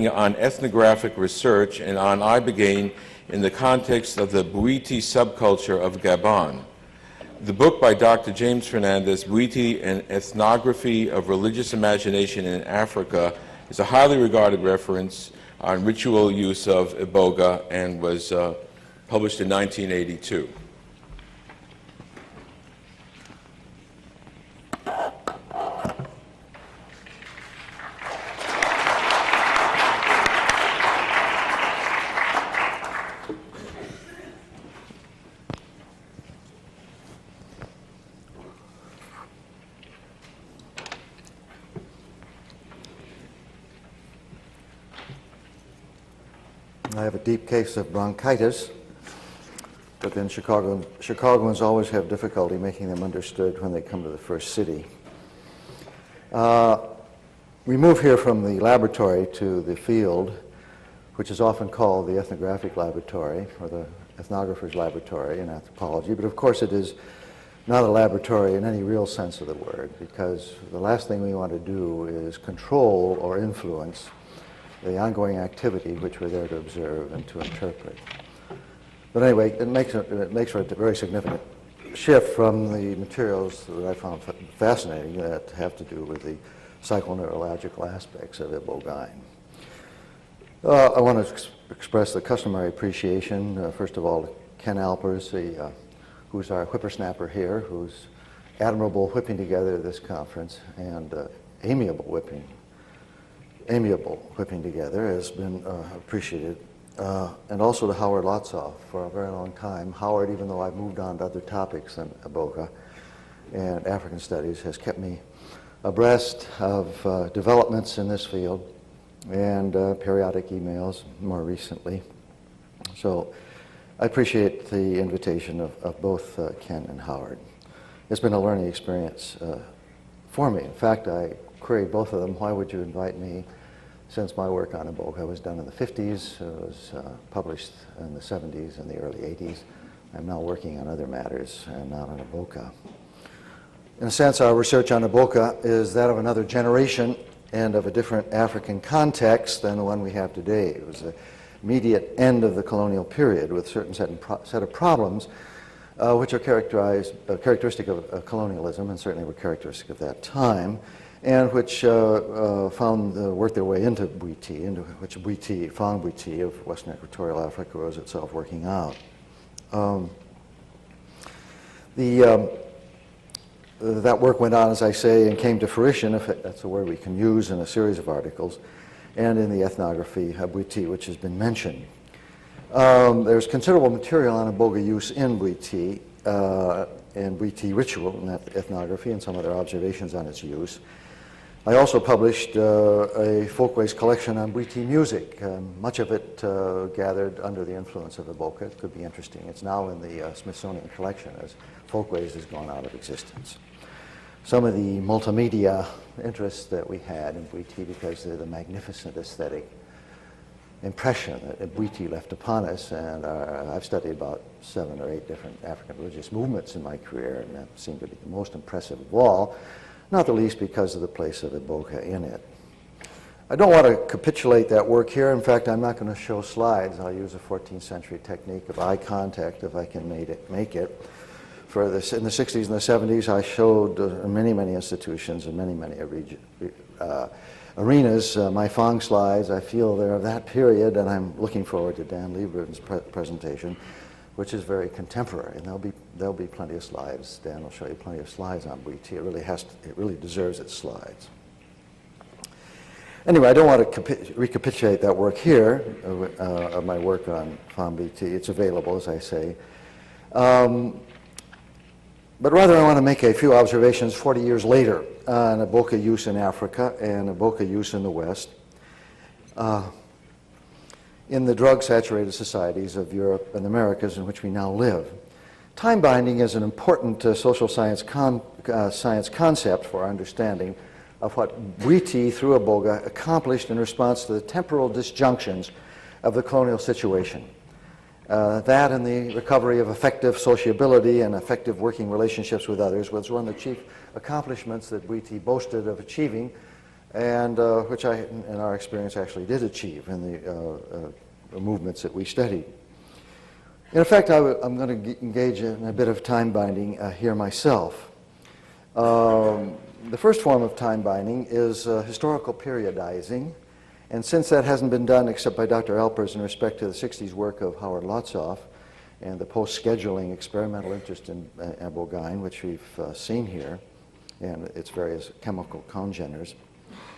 on ethnographic research and on Ibogaine in the context of the Bwiti subculture of Gabon. The book by Dr. James Fernandez, Bwiti, An Ethnography of Religious Imagination in Africa, is a highly regarded reference on ritual use of Iboga and was published in 1982. I have a deep case of bronchitis, but then Chicagoans always have difficulty making them understood when they come to the first city. We move here from the laboratory to the field, which is often called the ethnographic laboratory or the ethnographer's laboratory in anthropology, but of course it is not a laboratory in any real sense of the word, because the last thing we want to do is control or influence the ongoing activity which we're there to observe and to interpret. But anyway, it makes for a very significant shift from the materials that I found fascinating that have to do with the psychoneurological aspects of Ibogaine. I want to express the customary appreciation, first of all, to Ken Alpers, who's our whippersnapper here, who's admirable whipping together this conference, and amiable whipping together has been appreciated. And also to Howard Lotsoff for a very long time. Howard, even though I've moved on to other topics than Iboga and African studies, has kept me abreast of developments in this field and periodic emails more recently. So I appreciate the invitation of both Ken and Howard. It's been a learning experience for me. In fact, I queried both of them, why would you invite me, since my work on Iboga was done in the 50s, it was published in the 70s and the early 80s. I'm now working on other matters and not on Iboga. In a sense, our research on Iboga is that of another generation and of a different African context than the one we have today. It was the immediate end of the colonial period with a certain set of problems which are characteristic of colonialism and certainly were characteristic of that time, and which worked their way into Bwiti, into which found Bwiti of Western Equatorial Africa was itself working out. That work went on, as I say, and came to fruition, if that's a word we can use, in a series of articles, and in the ethnography of Bwiti, which has been mentioned. There's considerable material on Iboga use in Bwiti, and Bwiti ritual in that ethnography, and some other observations on its use. I also published a folkways collection on Bwiti music, much of it gathered under the influence of Iboga. It could be interesting. It's now in the Smithsonian collection as folkways has gone out of existence. Some of the multimedia interests that we had in Bwiti, because of the magnificent aesthetic impression that Bwiti left upon us, and I've studied about 7 or 8 different African religious movements in my career, and that seemed to be the most impressive of all, not the least because of the place of Iboga in it. I don't want to capitulate that work here. In fact, I'm not going to show slides. I'll use a 14th century technique of eye contact if I can make it. For this, in the 60s and the 70s, I showed in many institutions and many arenas my Fong slides. I feel they're of that period, and I'm looking forward to Dan Lieberman's presentation, which is very contemporary, and there'll be plenty of slides. Dan will show you plenty of slides on Bwiti. It really deserves its slides. Anyway, I don't want to recapitulate that work here, of my work on Fong Bwiti. It's available, as I say. But rather I want to make a few observations 40 years later on Iboga use in Africa and Iboga use in the West. In the drug-saturated societies of Europe and the Americas in which we now live. Time binding is an important social science concept for our understanding of what Bwiti through Iboga accomplished in response to the temporal disjunctions of the colonial situation. That and the recovery of effective sociability and effective working relationships with others was one of the chief accomplishments that Bwiti boasted of achieving and which in our experience, actually did achieve in the movements that we studied. In effect, I'm going to engage in a bit of time binding here myself. The first form of time binding is historical periodizing, and since that hasn't been done except by Dr. Alpers in respect to the 60s work of Howard Lotsof and the post-scheduling experimental interest in Ibogaine, which we've seen here, and its various chemical congeners,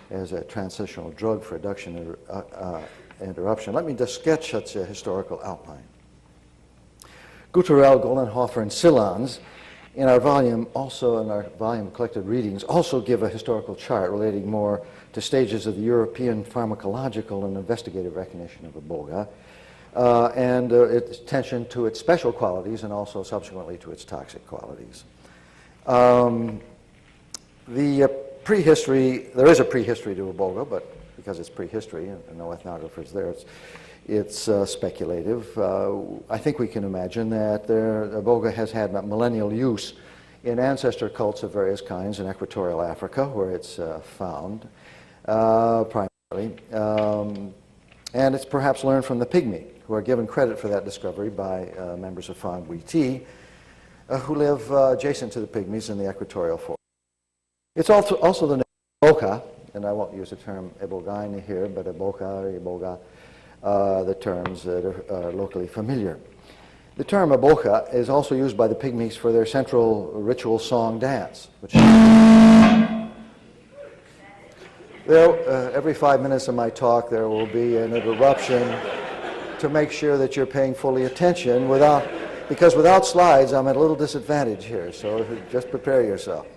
as a transitional drug for adduction interruption. Let me just sketch such a historical outline. Gutturell, Goldenhofer, and Sillans in our volume of collected readings also give a historical chart relating more to stages of the European pharmacological and investigative recognition of Iboga, and its attention to its special qualities and also subsequently to its toxic qualities. The prehistory, there is a prehistory to Iboga, but because it's prehistory and no ethnographers there, it's speculative. I think we can imagine that Iboga has had millennial use in ancestor cults of various kinds in equatorial Africa, where it's found primarily. And it's perhaps learned from the Pygmy, who are given credit for that discovery by members of Fan Bwiti, who live adjacent to the Pygmies in the equatorial forest. It's also the name Iboga, and I won't use the term Ibogaine here, but Iboga, the terms that are locally familiar. The term Iboga is also used by the Pygmies for their central ritual song dance, which every 5 minutes of my talk there will be an interruption to make sure that you're paying fully attention because without slides I'm at a little disadvantage here, so just prepare yourself.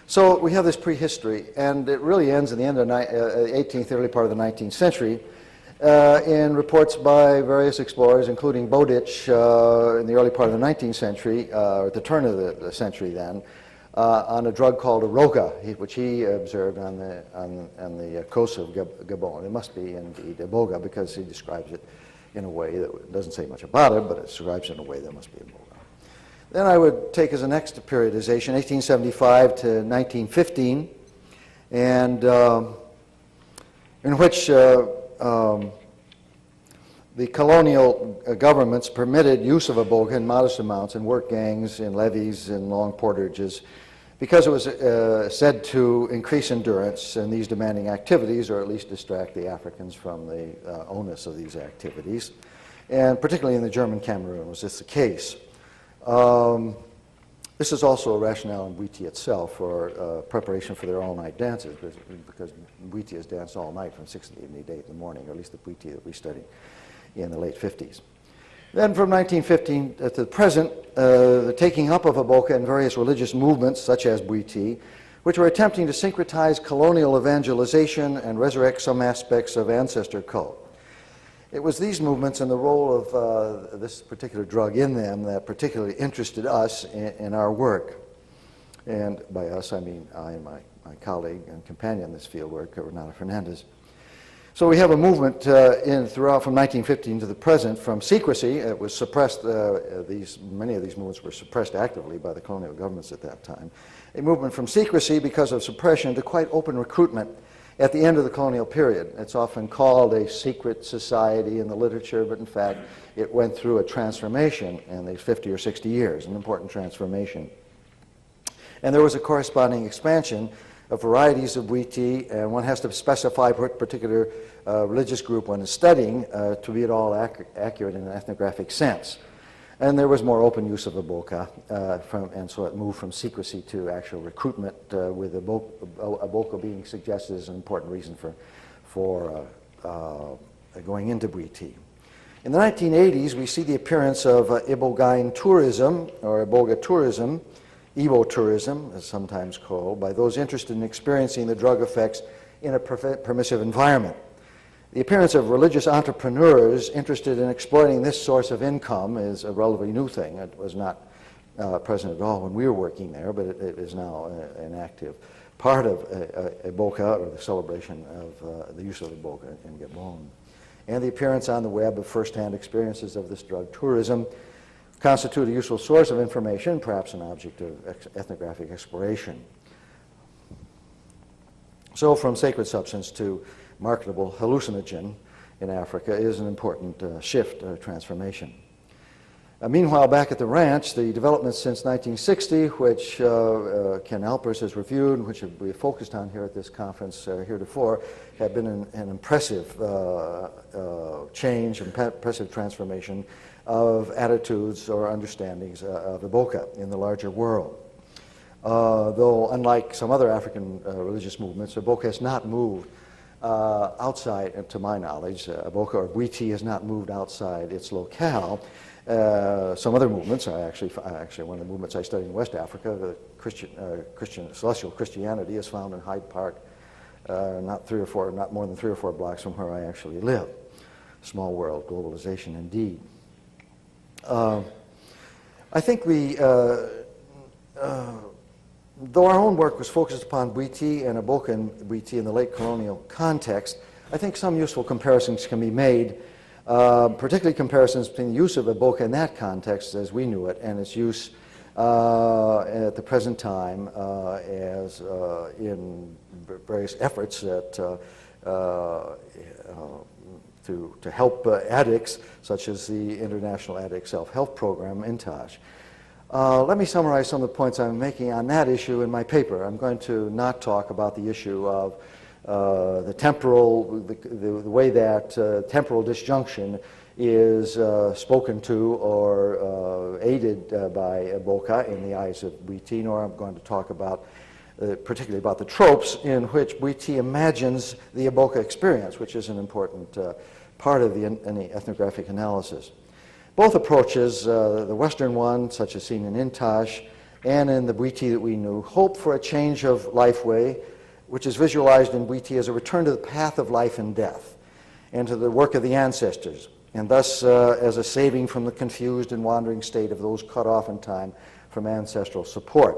So we have this prehistory, and it really ends in the end of the 18th, early part of the 19th century, in reports by various explorers, including Bowditch in the early part of the 19th century, or at the turn of the century then, on a drug called Aroga, which he observed on the coast of Gabon. It must be indeed Iboga, because he describes it in a way that doesn't say much about it, but it describes it in a way that must be Iboga. Then I would take as a next periodization 1875 to 1915, and in which the colonial governments permitted use of Iboga in modest amounts in work gangs, in levees, in long portages, because it was said to increase endurance in these demanding activities, or at least distract the Africans from the onus of these activities. And particularly in the German Cameroon was this the case. This is also a rationale in Bwiti itself for preparation for their all-night dances, because Bwiti has danced all night from 6 to 8 in the morning, or at least the Bwiti that we studied in the late 50s. Then from 1915 to the present, the taking up of Iboga in various religious movements, such as Bwiti, which were attempting to syncretize colonial evangelization and resurrect some aspects of ancestor cult. It was these movements and the role of this particular drug in them that particularly interested us in our work. And by us, I mean I and my colleague and companion in this field work, Renata Fernandez. So we have a movement throughout from 1915 to the present from secrecy. It was suppressed, many of these movements were suppressed actively by the colonial governments at that time. A movement from secrecy because of suppression to quite open recruitment at the end of the colonial period. It's often called a secret society in the literature, but in fact it went through a transformation in the 50 or 60 years, an important transformation. And there was a corresponding expansion of varieties of Bwiti, and one has to specify what particular religious group one is studying to be at all accurate in an ethnographic sense. And there was more open use of Iboga, and so it moved from secrecy to actual recruitment, with Iboga being suggested as an important reason for going into Bwiti. In the 1980s, we see the appearance of Ibogaine tourism, or Iboga tourism, Ibo tourism, as sometimes called, by those interested in experiencing the drug effects in a permissive environment. The appearance of religious entrepreneurs interested in exploiting this source of income is a relatively new thing. It was not present at all when we were working there, but it is now an active part of Iboga, or the celebration of the use of Iboga in Gabon. And the appearance on the web of first-hand experiences of this drug tourism constitute a useful source of information, perhaps an object of ethnographic exploration. So from sacred substance to marketable hallucinogen in Africa is an important shift, transformation. Meanwhile, back at the ranch, the developments since 1960, which Ken Alpers has reviewed, which we have focused on here at this conference heretofore, have been an impressive change, impressive transformation of attitudes or understandings of Iboga in the larger world. Though, unlike some other African religious movements, Iboga has not moved outside, to my knowledge. Iboga or Bwiti has not moved outside its locale. Some other movements, actually one of the movements I studied in West Africa, the celestial Christianity, is found in Hyde Park, not more than 3 or 4 blocks from where I actually live. Small world, globalization indeed. I think though our own work was focused upon Bwiti and Iboga and Bwiti in the late colonial context, I think some useful comparisons can be made, particularly comparisons between the use of Iboga in that context as we knew it and its use at the present time as in various efforts to help addicts, such as the International Addict Self-Help Program, INTAJ. Let me summarize some of the points I'm making on that issue in my paper. I'm going to not talk about the issue of the way that temporal disjunction is spoken to or aided by Iboga in the eyes of Bwiti, nor I'm going to talk about particularly about the tropes in which Bwiti imagines the Iboga experience, which is an important part of any ethnographic analysis. Both approaches, the Western one, such as seen in INTAJ, and in the Bwiti that we knew, hope for a change of life way, which is visualized in Bwiti as a return to the path of life and death, and to the work of the ancestors, and thus as a saving from the confused and wandering state of those cut off in time from ancestral support.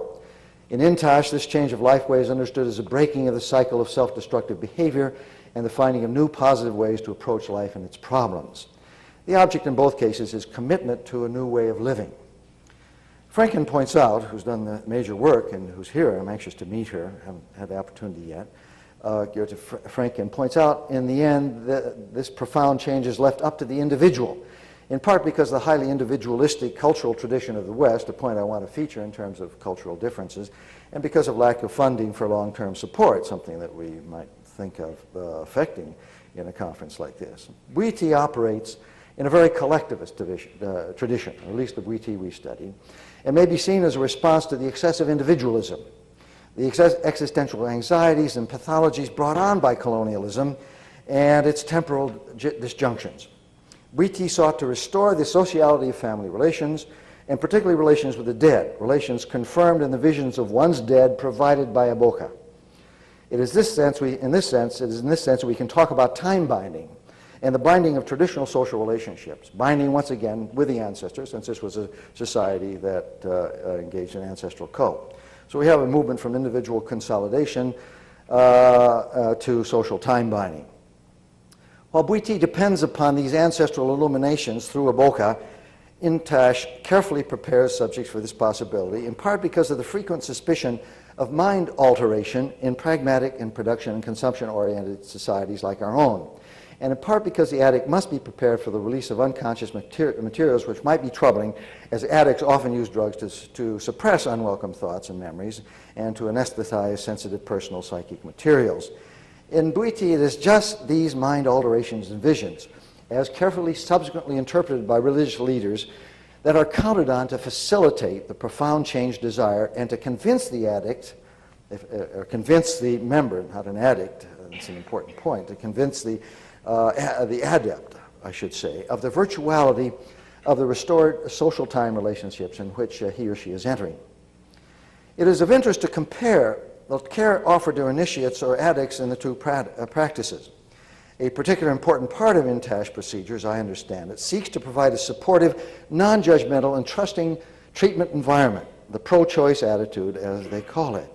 In INTAJ, this change of life way is understood as a breaking of the cycle of self-destructive behavior and the finding of new positive ways to approach life and its problems. The object in both cases is commitment to a new way of living. Franken points out, who's done the major work and who's here, I'm anxious to meet her, haven't had the opportunity yet, Goethe Franken points out in the end that this profound change is left up to the individual, in part because of the highly individualistic cultural tradition of the West, a point I want to feature in terms of cultural differences, and because of lack of funding for long-term support, something that we might think of affecting in a conference like this. Bwiti operates in a very collectivist tradition, or at least the Bwiti we studied, and may be seen as a response to the excessive individualism, the existential anxieties and pathologies brought on by colonialism and its temporal disjunctions. Bwiti sought to restore the sociality of family relations, and particularly relations with the dead, relations confirmed in the visions of one's dead provided by Iboga. It is in this sense we can talk about time binding and the binding of traditional social relationships, binding once again with the ancestors, since this was a society that engaged in ancestral cult. So we have a movement from individual consolidation to social time binding. While Bwiti depends upon these ancestral illuminations through Iboga, INTAJ carefully prepares subjects for this possibility, in part because of the frequent suspicion of mind alteration in pragmatic and production and consumption-oriented societies like our own, and in part because the addict must be prepared for the release of unconscious materials which might be troubling, as addicts often use drugs to suppress unwelcome thoughts and memories and to anesthetize sensitive personal psychic materials. In Bwiti, it is just these mind alterations and visions, as carefully subsequently interpreted by religious leaders, that are counted on to facilitate the profound change desire and to convince the addict, or convince the member, not an addict, that's an important point, to convince the adept, I should say, of the virtuality of the restored social time relationships in which he or she is entering. It is of interest to compare the care offered to initiates or addicts in the two practices. A particular important part of INTAJ procedures, I understand it, seeks to provide a supportive, non-judgmental, and trusting treatment environment, the pro-choice attitude, as they call it.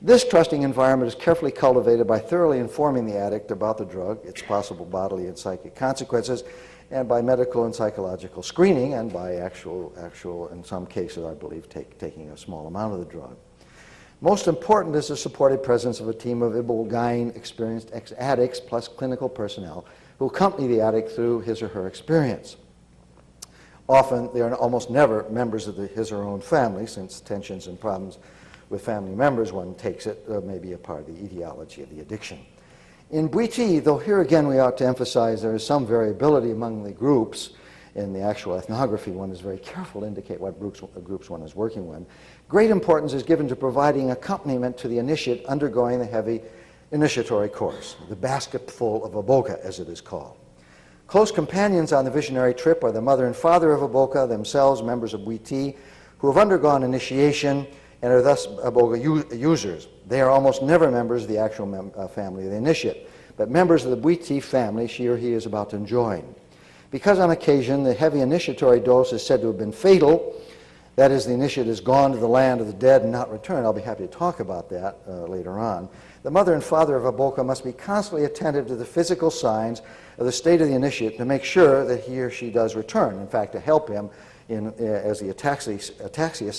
This trusting environment is carefully cultivated by thoroughly informing the addict about the drug, its possible bodily and psychic consequences, and by medical and psychological screening, and by actual in some cases, I believe, taking a small amount of the drug. Most important is the supportive presence of a team of Ibogaine experienced ex-addicts plus clinical personnel who accompany the addict through his or her experience. Often, they are almost never members of his or her own family, since tensions and problems with family members, one takes it, may be a part of the etiology of the addiction. In Bwiti, though here again we ought to emphasize there is some variability among the groups. In the actual ethnography, one is very careful to indicate what groups one is working with. Great importance is given to providing accompaniment to the initiate undergoing the heavy initiatory course, the basketful of Iboga, as it is called. Close companions on the visionary trip are the mother and father of Iboga, themselves members of Bwiti, who have undergone initiation and are thus Iboga users. They are almost never members of the actual family of the initiate, but members of the Bwiti family she or he is about to join. Because on occasion the heavy initiatory dose is said to have been fatal, that is, the initiate has gone to the land of the dead and not returned. I'll be happy to talk about that later on. The mother and father of Iboga must be constantly attentive to the physical signs of the state of the initiate to make sure that he or she does return. In fact, to help him as the ataxia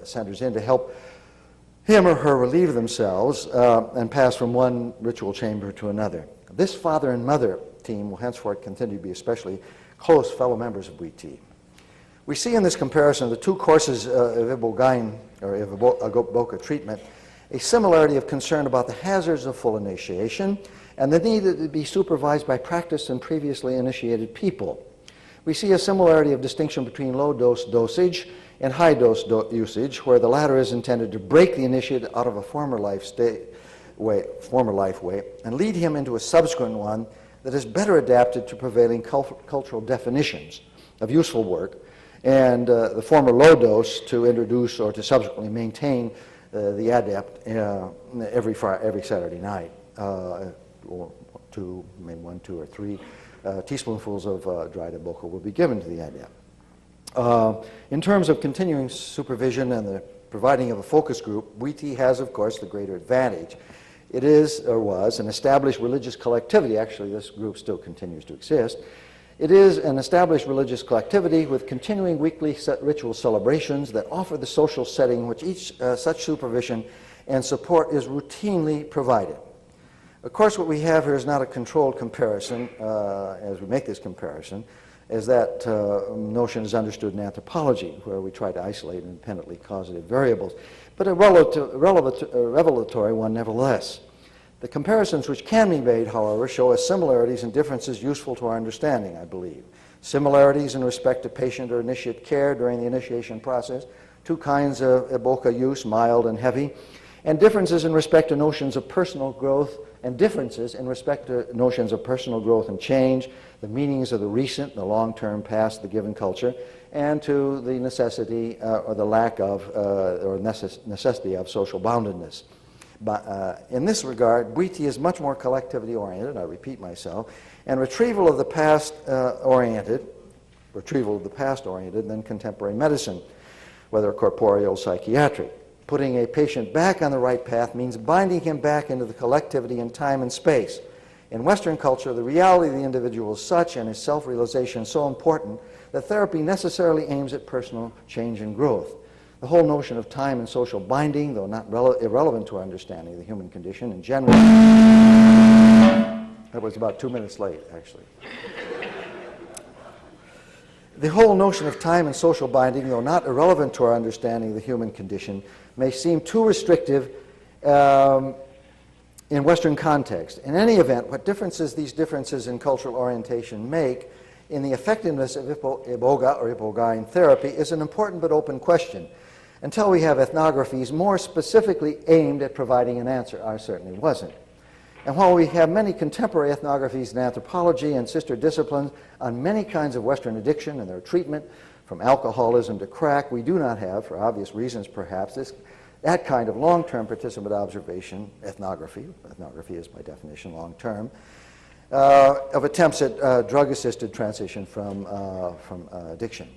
centers in, to help him or her relieve themselves and pass from one ritual chamber to another. This father and mother team will henceforth continue to be especially close fellow members of Bwiti. We see in this comparison of the two courses of Ibogaine, or Iboga treatment, a similarity of concern about the hazards of full initiation and the need to be supervised by practiced and previously initiated people. We see a similarity of distinction between low-dose dosage and high-dose usage, where the latter is intended to break the initiate out of a former life way and lead him into a subsequent one that is better adapted to prevailing cultural definitions of useful work, and the former low dose to introduce or to subsequently maintain the adept every Saturday night, or maybe 1, 2, or 3 teaspoonfuls of dried Iboga will be given to the adept. In terms of continuing supervision and the providing of a focus group, Bwiti has, of course, the greater advantage. It is, or was, an established religious collectivity. Actually, this group still continues to exist. It is an established religious collectivity with continuing weekly ritual celebrations that offer the social setting in which each such supervision and support is routinely provided. Of course, what we have here is not a controlled comparison, as we make this comparison, as that notion is understood in anthropology, where we try to isolate independently causative variables, but a revelatory one nevertheless. The comparisons which can be made, however, show us similarities and differences useful to our understanding, I believe. Similarities in respect to patient or initiate care during the initiation process, 2 kinds of Iboga use, mild and heavy, and differences in respect to notions of personal growth and differences in respect to notions of personal growth and change, the meanings of the recent, the long-term past, the given culture, and to the necessity or the lack of or necessity of social boundedness. But in this regard, Bwiti is much more collectivity-oriented, I repeat myself, and retrieval of the past oriented than contemporary medicine, whether corporeal or psychiatric. Putting a patient back on the right path means binding him back into the collectivity in time and space. In Western culture, the reality of the individual is such and his self-realization so important that therapy necessarily aims at personal change and growth. The whole notion of time and social binding, though not irrelevant to our understanding of the human condition in general, that was about 2 minutes late, actually. The whole notion of time and social binding, though not irrelevant to our understanding of the human condition, may seem too restrictive in Western context. In any event, what differences these differences in cultural orientation make in the effectiveness of Iboga or Ibogaine therapy is an important but open question. Until we have ethnographies more specifically aimed at providing an answer, ours certainly wasn't. And while we have many contemporary ethnographies in anthropology and sister disciplines on many kinds of Western addiction and their treatment, from alcoholism to crack, we do not have, for obvious reasons perhaps, that kind of long-term participant observation, ethnography is by definition long-term, of attempts at drug-assisted transition from addiction.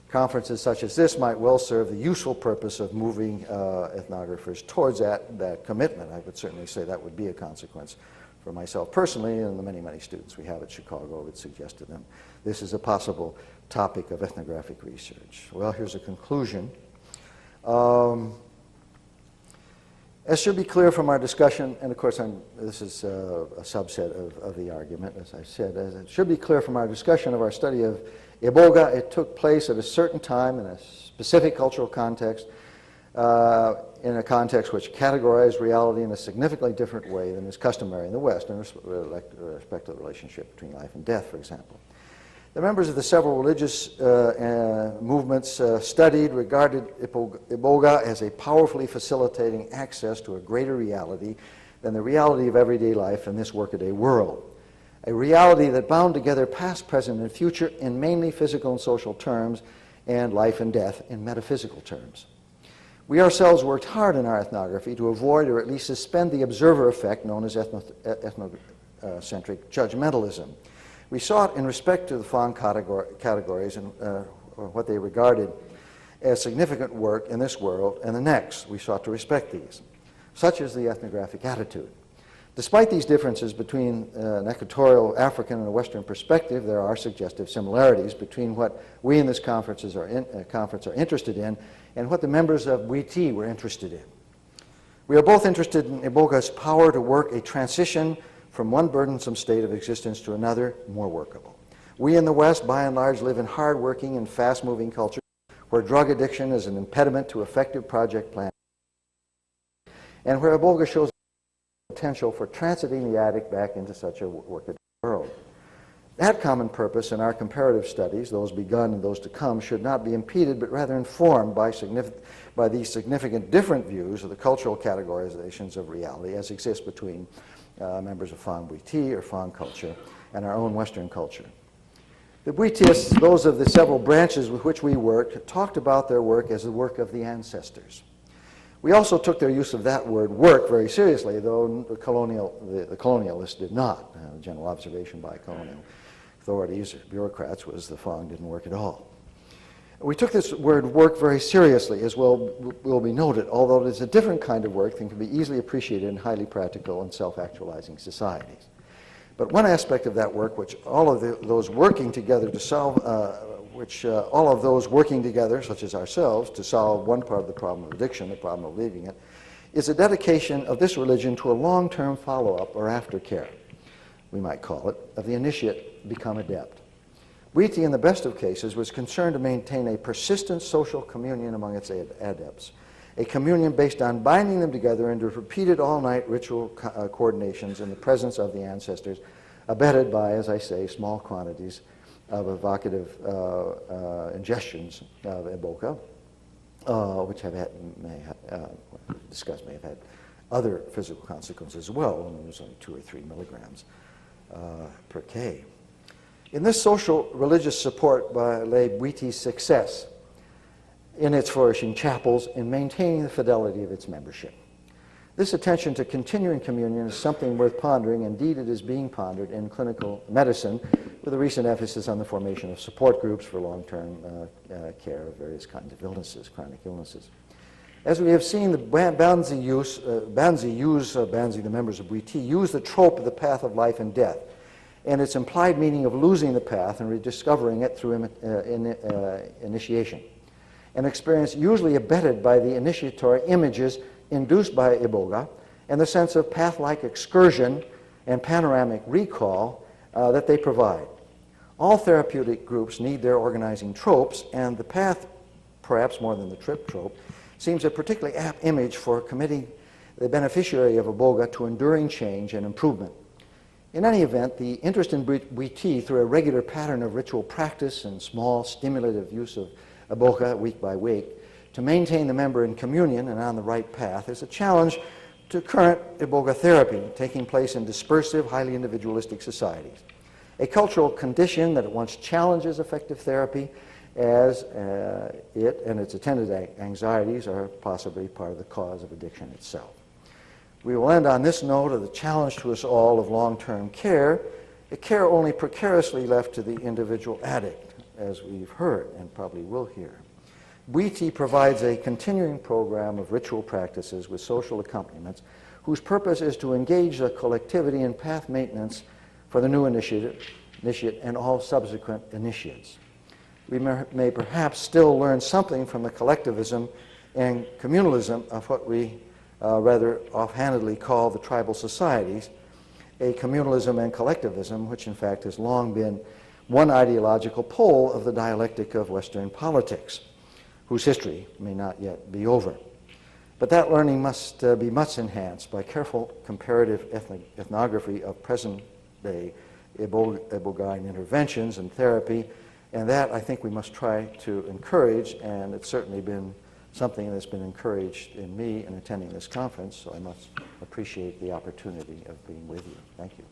Conferences such as this might well serve the useful purpose of moving ethnographers towards that commitment. I would certainly say that would be a consequence for myself personally and the many, many students we have at Chicago. I would suggest to them this is a possible topic of ethnographic research. Well, here's a conclusion. As should be clear from our discussion, and of course this is a subset of the argument, as I said, as it should be clear from our discussion of our study of Iboga, it took place at a certain time in a specific cultural context, in a context which categorized reality in a significantly different way than is customary in the West in respect to the relationship between life and death, for example. The members of the several religious movements studied regarded Iboga as a powerfully facilitating access to a greater reality than the reality of everyday life in this workaday world. A reality that bound together past, present, and future in mainly physical and social terms, and life and death in metaphysical terms. We ourselves worked hard in our ethnography to avoid or at least suspend the observer effect known as ethnocentric judgmentalism. We sought, in respect to the Fang categories and what they regarded as significant work in this world and the next, we sought to respect these. Such is the ethnographic attitude. Despite these differences between an equatorial African and a Western perspective, there are suggestive similarities between what we in this conference are interested in and what the members of Bwiti were interested in. We are both interested in Iboga's power to work a transition from one burdensome state of existence to another, more workable. We in the West, by and large, live in hard-working and fast-moving cultures where drug addiction is an impediment to effective project planning, and where Iboga shows potential for transiting the addict back into such a workaday world. That common purpose in our comparative studies, those begun and those to come, should not be impeded, but rather informed by these significant different views of the cultural categorizations of reality as exist between members of Fang Bwiti or Fang culture and our own Western culture. The Bwitists, those of the several branches with which we worked, talked about their work as the work of the ancestors. We also took their use of that word work very seriously, though the colonialists did not. General observation by colonial authorities or bureaucrats was the Fang didn't work at all. We took this word work very seriously, as will be noted, although it is a different kind of work than can be easily appreciated in highly practical and self-actualizing societies. But one aspect of that work, which all of those working together to solve, all of those working together, such as ourselves, to solve one part of the problem of addiction, the problem of leaving it, is a dedication of this religion to a long-term follow-up or aftercare, we might call it, of the initiate become adept. Bwiti, in the best of cases, was concerned to maintain a persistent social communion among its adepts, a communion based on binding them together into repeated all-night ritual coordinations in the presence of the ancestors, abetted by, as I say, small quantities of evocative ingestions of Iboga, which may have had other physical consequences as well, when it was only 2 or 3 milligrams per K. In this social religious support lay Bwiti's success in its flourishing chapels in maintaining the fidelity of its membership. This attention to continuing communion is something worth pondering. Indeed, it is being pondered in clinical medicine with a recent emphasis on the formation of support groups for long-term care of various kinds of illnesses, chronic illnesses. As we have seen, the Banzi, the members of Bwiti, use the trope of the path of life and death and its implied meaning of losing the path and rediscovering it through initiation, an experience usually abetted by the initiatory images induced by Iboga and the sense of path-like excursion and panoramic recall that they provide. All therapeutic groups need their organizing tropes, and the path, perhaps more than the trip trope, seems a particularly apt image for committing the beneficiary of Iboga to enduring change and improvement. In any event, the interest in Bwiti through a regular pattern of ritual practice and small stimulative use of Iboga week by week to maintain the member in communion and on the right path is a challenge to current Iboga therapy taking place in dispersive, highly individualistic societies. A cultural condition that at once challenges effective therapy as it and its attendant anxieties are possibly part of the cause of addiction itself. We will end on this note of the challenge to us all of long-term care, a care only precariously left to the individual addict, as we've heard and probably will hear. Bwiti provides a continuing program of ritual practices with social accompaniments whose purpose is to engage the collectivity in path maintenance for the new initiate and all subsequent initiates. We may perhaps still learn something from the collectivism and communalism of what we rather offhandedly call the tribal societies, a communalism and collectivism, which in fact has long been one ideological pole of the dialectic of Western politics, whose history may not yet be over. But that learning must be much enhanced by careful comparative ethnography of present-day Ibogaine interventions and therapy, and that I think we must try to encourage, and it's certainly been something that's been encouraged in me in attending this conference, so I must appreciate the opportunity of being with you. Thank you.